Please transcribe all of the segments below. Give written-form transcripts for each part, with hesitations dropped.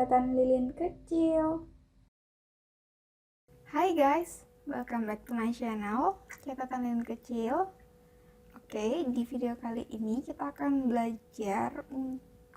catatan lilin kecil. Hai guys, welcome back to my channel, catatan lilin kecil. Oke, di video kali ini kita akan belajar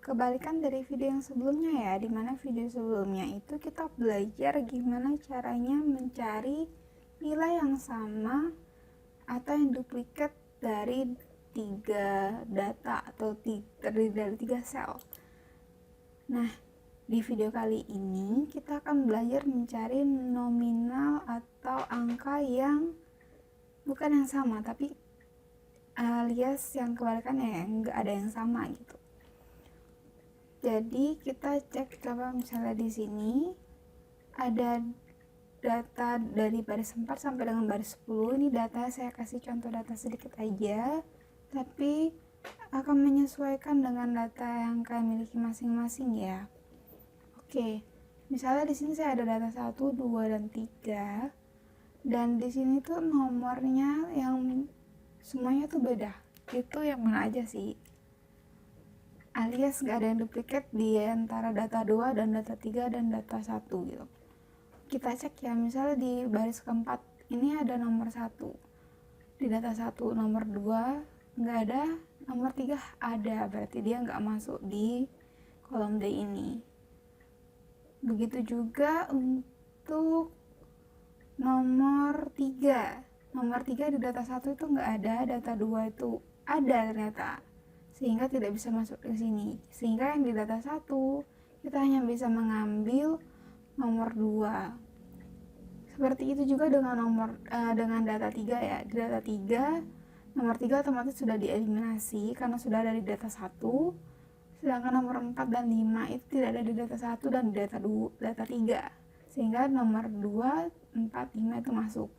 kebalikan dari video yang sebelumnya ya, dimana video sebelumnya itu kita belajar gimana caranya mencari nilai yang sama atau yang duplikat dari 3 data atau terdiri dari 3 sel. Nah, di video kali ini kita akan belajar mencari nominal atau angka yang bukan yang sama, tapi alias yang kebalikannya ya, nggak ada yang sama gitu. Jadi kita cek, coba misalnya di sini ada data dari baris 4 sampai dengan baris 10. Ini data, saya kasih contoh data sedikit aja, tapi akan menyesuaikan dengan data yang kalian miliki masing-masing ya. Oke, misalnya di sini saya ada data 1, 2, dan 3. Dan di sini tuh nomornya yang semuanya tuh beda. Itu yang mana aja sih? Alias gak ada yang duplikat di antara data 2 dan data 3 dan data 1 gitu. Kita cek ya, misalnya di baris keempat ini ada nomor 1. Di data 1 nomor 2 nggak ada, nomor 3 ada, berarti dia nggak masuk di kolom D ini. Begitu juga untuk nomor 3. Nomor 3 di data 1 itu nggak ada, data 2 itu ada ternyata, sehingga tidak bisa masuk ke sini. Sehingga yang di data 1 kita hanya bisa mengambil nomor 2. Seperti itu juga dengan dengan data 3 ya. Di data 3 nomor 3 otomatis sudah dieliminasi karena sudah ada di data 1. Sedangkan nomor 4 dan 5 itu tidak ada di data 1 dan di data 3. Sehingga nomor 2, 4, 5 itu masuk.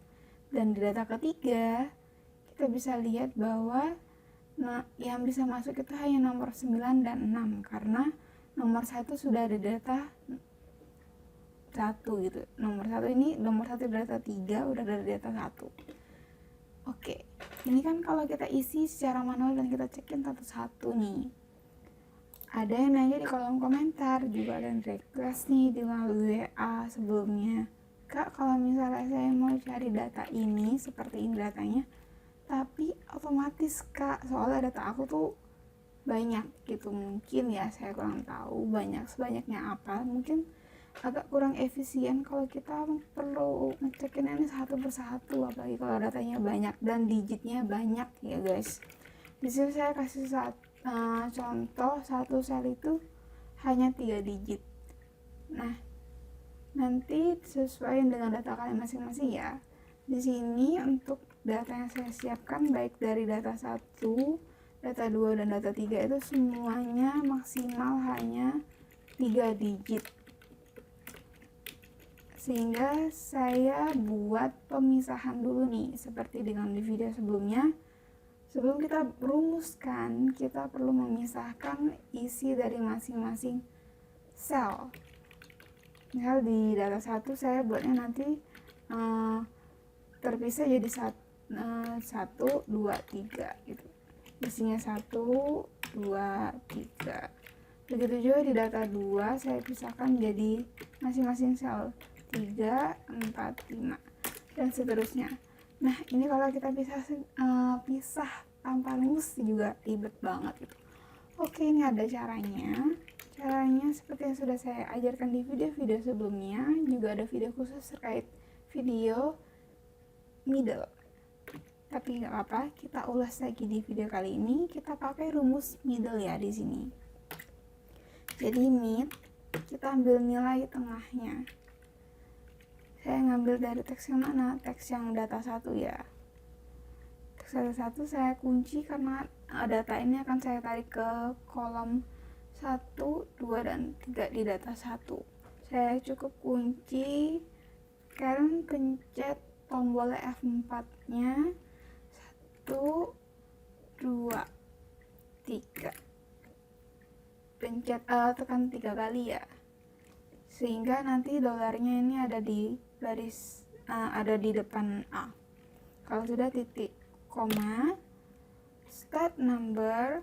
Dan di data ketiga, kita bisa lihat bahwa yang bisa masuk itu hanya nomor 9 dan 6. Karena nomor 1 sudah ada di data 1 gitu. Nomor 1 ini, nomor 1 di data 3 udah ada di data 1. Oke, ini kan kalau kita isi secara manual dan kita cekin satu-satu nih. Ada yang nanya di kolom komentar, juga ada yang request nih di melalui WA sebelumnya. Kak, kalau misalnya saya mau cari data ini, seperti ini datanya, tapi otomatis kak, soalnya data aku tuh banyak gitu, mungkin ya saya kurang tahu banyak sebanyaknya apa, mungkin agak kurang efisien kalau kita perlu ngecekin ini satu persatu, apalagi kalau datanya banyak dan digitnya banyak ya guys. Di sini saya kasih contoh, satu sel itu hanya 3 digit. Nah, nanti sesuai dengan data kalian masing-masing ya. Di sini untuk data yang saya siapkan baik dari data 1, data 2 dan data 3 itu semuanya maksimal hanya 3 digit. Sehingga saya buat pemisahan dulu nih, seperti dengan di video sebelumnya. Sebelum kita rumuskan, kita perlu memisahkan isi dari masing-masing sel. Misal di data 1 saya buatnya nanti terpisah jadi 1, 2, 3 gitu. Isinya 1, 2, 3. Begitu juga di data 2 saya pisahkan jadi masing-masing sel 3, 4, 5 dan seterusnya. Nah, ini kalau kita pisah tanpa rumus juga ribet banget gitu. Oke, ini ada caranya. Caranya seperti yang sudah saya ajarkan di video-video sebelumnya. Juga ada video khusus terkait video middle. Tapi nggak apa-apa, kita ulas lagi di video kali ini. Kita pakai rumus middle ya di sini. Jadi mid, kita ambil nilai tengahnya. Saya ngambil dari teks yang mana? Teks yang data 1 ya. Teks data 1 saya kunci karena data ini akan saya tarik ke kolom 1, 2, dan 3 di data 1. Saya cukup kunci, kalian pencet tombol F4 nya 1, 2, 3. Pencet tekan 3 kali ya, sehingga nanti dolarnya ini ada di baris ada di depan A. Kalau sudah titik koma, start numbernya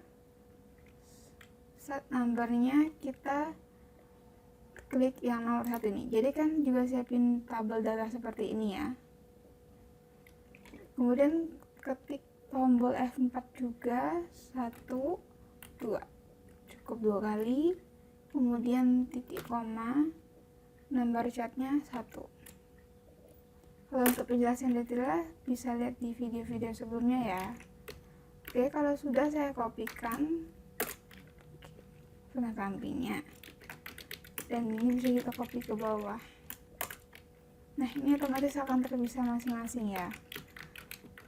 kita klik yang nomor 1 ini. Jadi kan juga siapin tabel data seperti ini ya. Kemudian ketik tombol F4 juga, 1, 2, cukup 2 kali. Kemudian titik koma, nomor catnya 1. Kalau untuk penjelasan detailnya bisa lihat di video-video sebelumnya ya. Oke, kalau sudah saya kopikan zona sampingnya, dan ini bisa kita copy ke bawah. Nah, ini otomatis akan terpisah masing-masing ya.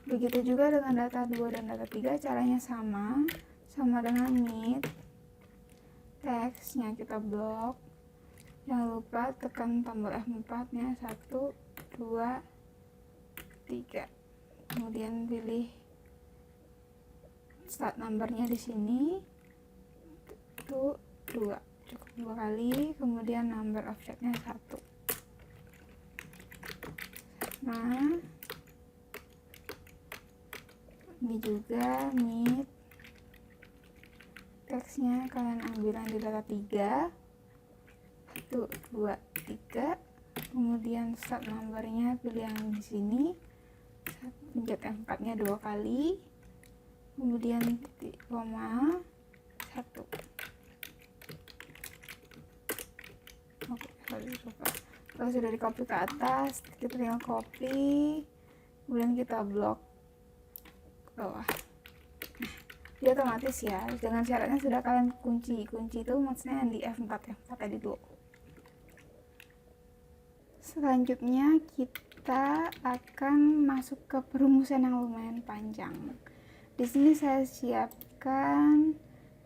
Begitu juga dengan data 2 dan data 3, caranya sama dengan meet. Teksnya kita blok. Jangan lupa tekan tombol F4 nya, 1, 2, 3. Kemudian pilih start numbernya di sini. 1, 2, cukup 2 kali. Kemudian number of chatnya 1. Nah, ini juga meet. Teksnya kalian ambil yang di data 3. 1, 2, 3. Kemudian start numbernya pilih yang di sini. Pencet F4 nya 2 kali. Kemudian titik koma, 1. Oke, kalau sudah di copy ke atas, kita tinggal copy, kemudian kita blok ke bawah. Nah, dia otomatis ya, dengan syaratnya sudah kalian kunci itu maksudnya yang di F4 tadi tuh. Selanjutnya kita akan masuk ke perumusan yang lumayan panjang. Di sini saya siapkan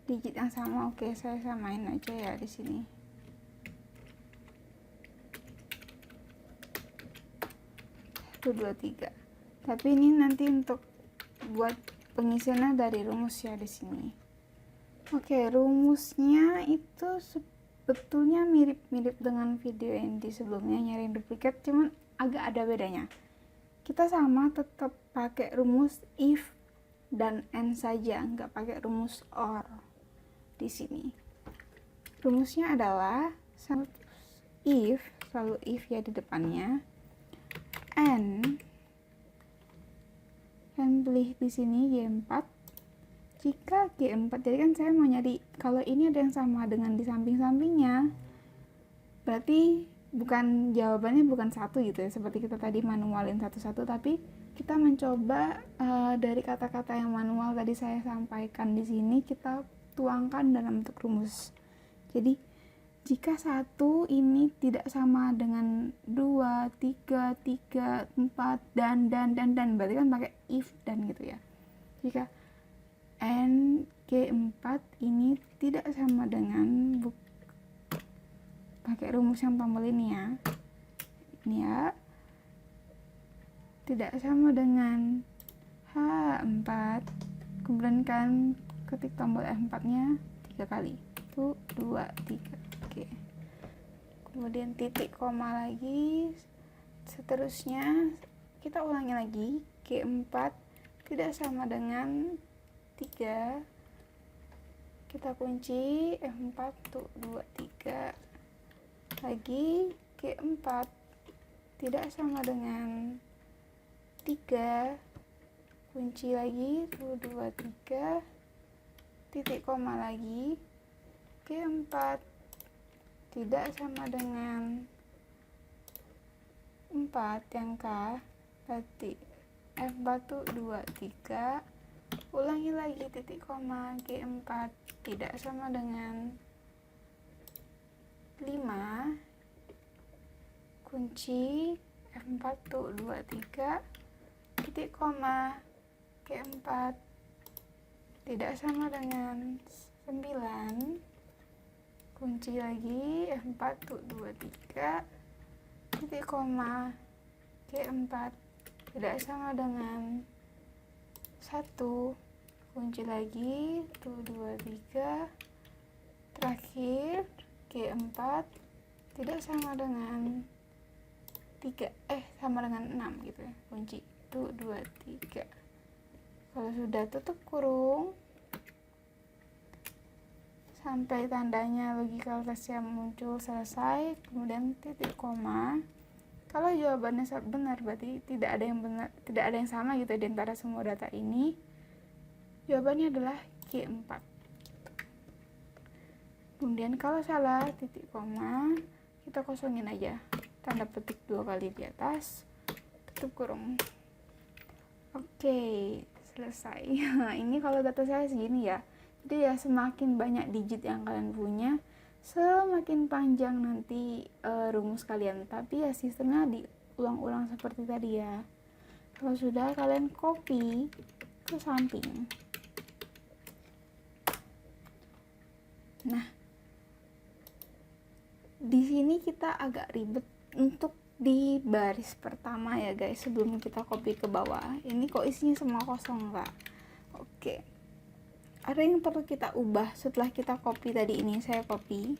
digit yang sama. Oke, saya samain aja ya di sini. Satu, 2, 3. Tapi ini nanti untuk buat pengisiannya dari rumus ya di sini. Oke, rumusnya itu sebetulnya mirip-mirip dengan video yang di sebelumnya, nyari duplikat, cuman agak ada bedanya. Kita sama tetap pakai rumus if dan and saja, nggak pakai rumus or di sini. Rumusnya adalah selalu if ya di depannya, and pilih di sini G4. Jika G4, jadi kan saya mau nyari kalau ini ada yang sama dengan di samping-sampingnya, berarti jawabannya bukan 1 gitu ya, seperti kita tadi manualin satu-satu, tapi kita mencoba dari kata-kata yang manual tadi saya sampaikan di sini, kita tuangkan dalam bentuk rumus. Jadi jika 1 ini tidak sama dengan 2, 3, 4 dan berarti kan pakai if dan gitu ya. Jika n G4 ini tidak sama dengan pakai rumus yang tombol ini ya. Ini ya. Tidak sama dengan H4. Kemudian kan ketik tombol F4-nya 3 kali. 1, 2, 3. Oke. Kemudian titik koma lagi. Seterusnya kita ulangi lagi. G4 tidak sama dengan 3. Kita kunci F4 tuh 2, 3 lagi. G4 tidak sama dengan 3, kunci lagi tuh 2, 3, titik koma lagi. G4 tidak sama dengan 4 yang K, berarti F4 tuh 2, 3. Ulangi lagi titik koma. G4 tidak sama dengan 5, kunci F4 tuh 2, 3, titik koma. G4 tidak sama dengan 9, kunci lagi F4 tuh 2, 3, titik koma. G4 tidak sama dengan 1, kunci lagi tuh 2, 3, terakhir G4 tidak sama dengan 3, sama dengan 6 gitu ya, kunci tuh 2, 3. Kalau sudah tutup kurung, sampai tandanya logical testnya muncul selesai, kemudian titik koma. Kalau jawabannya benar berarti tidak ada yang benar, tidak ada yang sama gitu di antara semua data ini. Jawabannya adalah G4. Kemudian kalau salah titik koma, kita kosongin aja, tanda petik 2 kali di atas, tutup kurung. Oke, selesai. Ini kalau data saya segini ya. Jadi ya semakin banyak digit yang kalian punya, semakin panjang nanti rumus kalian. Tapi ya sistemnya diulang-ulang seperti tadi ya. Kalau sudah, kalian copy ke samping. Nah, di sini kita agak ribet untuk di baris pertama ya guys, sebelum kita copy ke bawah. Ini kok isinya semua kosong kak? Oke, ada yang perlu kita ubah setelah kita copy tadi. Ini saya copy,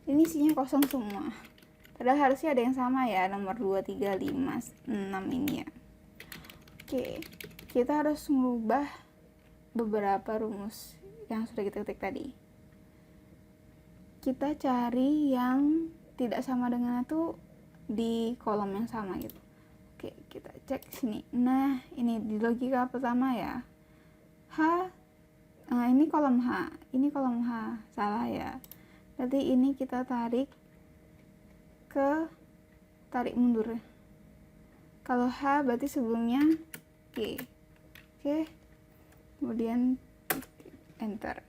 ini isinya kosong semua, padahal harusnya ada yang sama ya, nomor 2, 3, 5, 6 ini ya. Oke, kita harus mengubah beberapa rumus yang sudah kita ketik tadi. Kita cari yang tidak sama dengan itu di kolom yang sama gitu. Oke, kita cek sini. Nah, ini di logika pertama ya, H, ini kolom H, ini kolom H, salah ya. Berarti ini kita tarik mundur. Kalau H berarti sebelumnya G. Oke, kemudian enter.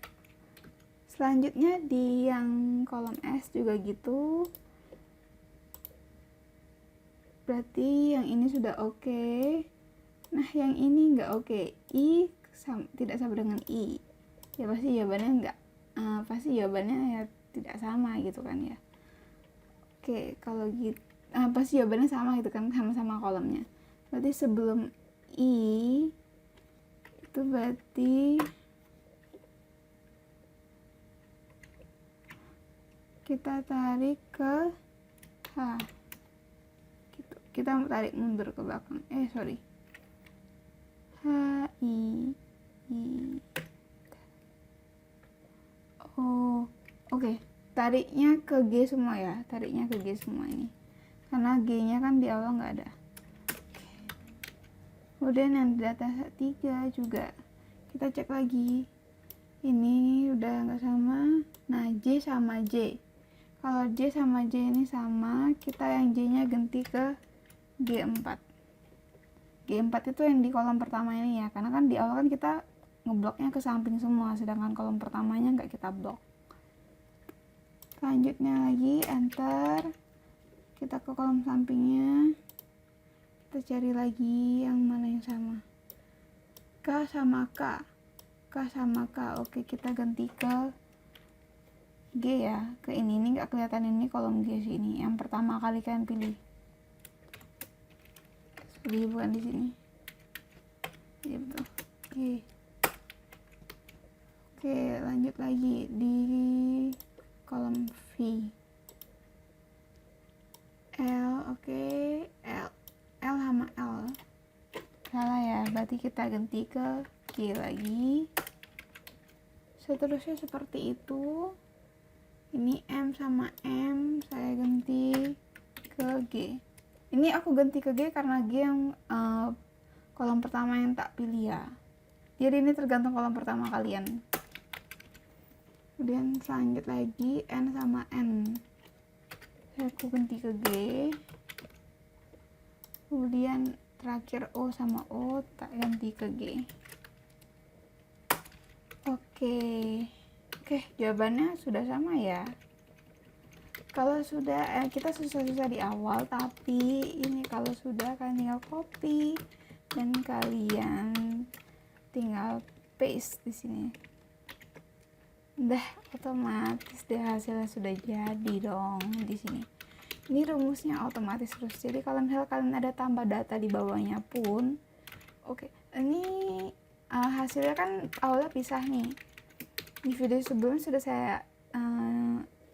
Selanjutnya di yang kolom S juga gitu. Berarti yang ini sudah oke. Nah, yang ini nggak oke. I tidak sama dengan I. Ya pasti jawabannya enggak. Pasti jawabannya ya tidak sama gitu kan ya. Oke, kalau gitu pasti jawabannya sama gitu kan, sama-sama kolomnya. Berarti sebelum I itu berarti kita tarik ke H gitu. Kita tarik mundur ke belakang. Sorry. H, I. Oh, oke. Tariknya ke G semua ya. Tariknya ke G semua ini. Karena G-nya kan di awal nggak ada. Kemudian yang data 3 juga kita cek lagi. Ini udah nggak sama. Nah, J sama J. Kalau J sama J ini sama, kita yang J-nya ganti ke G4. G4 itu yang di kolom pertama ini ya, karena kan di awal kan kita ngebloknya ke samping semua, sedangkan kolom pertamanya nggak kita blok. Selanjutnya lagi enter, kita ke kolom sampingnya, kita cari lagi yang mana yang sama. K sama K, K sama K. Oke, kita ganti ke G ya, ke ini nggak kelihatan, ini kolom G sini yang pertama kali kalian pilih. Bukan di sini. Ya betul. Oke, lanjut lagi di kolom V. L, oke, L sama L. Salah ya, berarti kita ganti ke G lagi. Seterusnya seperti itu. Ini M sama M, saya ganti ke G. Ini aku ganti ke G karena G yang kolom pertama yang tak pilih ya. Jadi ini tergantung kolom pertama kalian. Kemudian selanjut lagi N sama N. Aku ganti ke G. Kemudian terakhir O sama O tak ganti ke G. Oke, jawabannya sudah sama ya. Kalau sudah kita susah-susah di awal, tapi ini kalau sudah kalian tinggal copy dan kalian tinggal paste di sini. Udah otomatis deh hasilnya sudah jadi dong di sini. Ini rumusnya otomatis terus. Jadi kalau misalnya kalian ada tambah data di bawahnya pun, oke. Ini hasilnya kan awalnya pisah nih. Di video sebelumnya sudah saya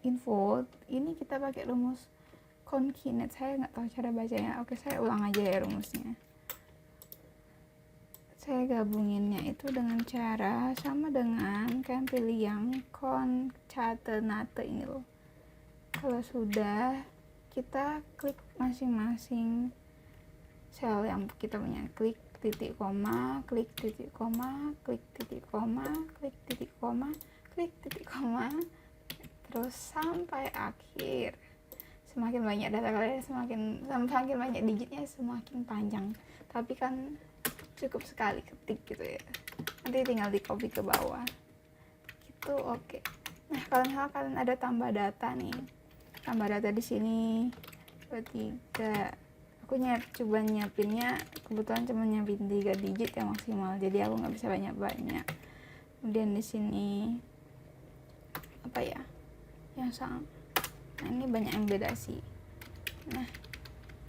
info, ini kita pakai rumus concatenate. Saya nggak tahu cara bacanya. Oke, saya ulang aja ya rumusnya. saya gabunginnya itu dengan cara sama dengan kalian pilih yang concatenate ini loh. Kalau sudah, kita klik masing-masing sel yang kita punya, klik titik koma, klik titik koma, klik titik koma, klik titik koma, klik titik koma, terus sampai akhir. Semakin banyak data kalian, semakin banyak digitnya, semakin panjang. Tapi kan cukup sekali ketik gitu ya, nanti tinggal di copy ke bawah gitu. Oke. Nah, kalau kalian ada tambah data nih, tambah data di sini 23, aku coba nyiapinnya, kebetulan cuma nyiapin 3 digit yang maksimal, jadi aku nggak bisa banyak-banyak. Kemudian di sini apa ya yang sama, nah ini banyak yang beda sih. Nah,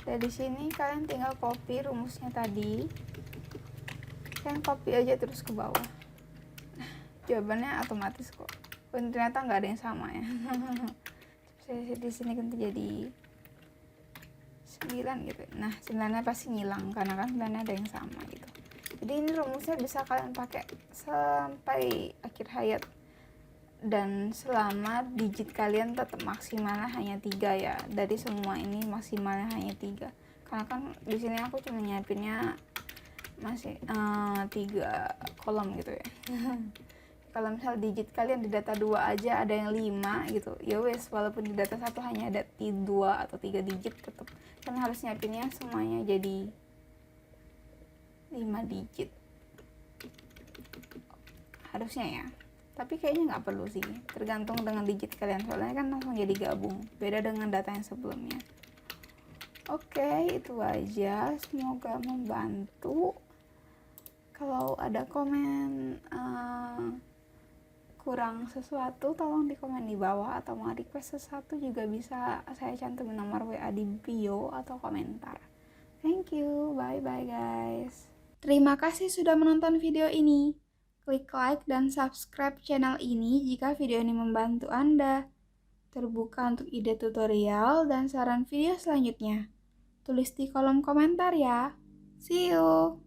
dari sini kalian tinggal copy rumusnya tadi, kalian copy aja terus ke bawah. Nah, jawabannya otomatis kok. Ternyata nggak ada yang sama ya. Saya di sini kan jadi 9 gitu. Nah, 9-nya pasti ngilang karena kan 9-nya ada yang sama gitu. Jadi ini rumusnya bisa kalian pakai sampai akhir hayat, dan selama digit kalian tetap maksimalnya hanya 3 ya. Dari semua ini maksimalnya hanya 3. Karena kan di sini aku cuma nyiapinnya masih 3 kolom gitu ya. Kalau misal digit kalian di data 2 aja ada yang 5 gitu, ya wes, walaupun di data 1 hanya ada 2 atau 3 digit, tetap kan harus nyiapinnya semuanya jadi 5 digit harusnya ya. Tapi kayaknya nggak perlu sih, tergantung dengan digit kalian, soalnya kan langsung jadi gabung, beda dengan data yang sebelumnya. Oke, itu aja, semoga membantu. Kalau ada komen kurang sesuatu, tolong di komen di bawah, atau mau request sesuatu juga bisa saya cantumin nomor WA di bio atau komentar. Thank you, bye bye guys. Terima kasih sudah menonton video ini. Klik like dan subscribe channel ini jika video ini membantu Anda. Terbuka untuk ide tutorial dan saran video selanjutnya. Tulis di kolom komentar ya. See you.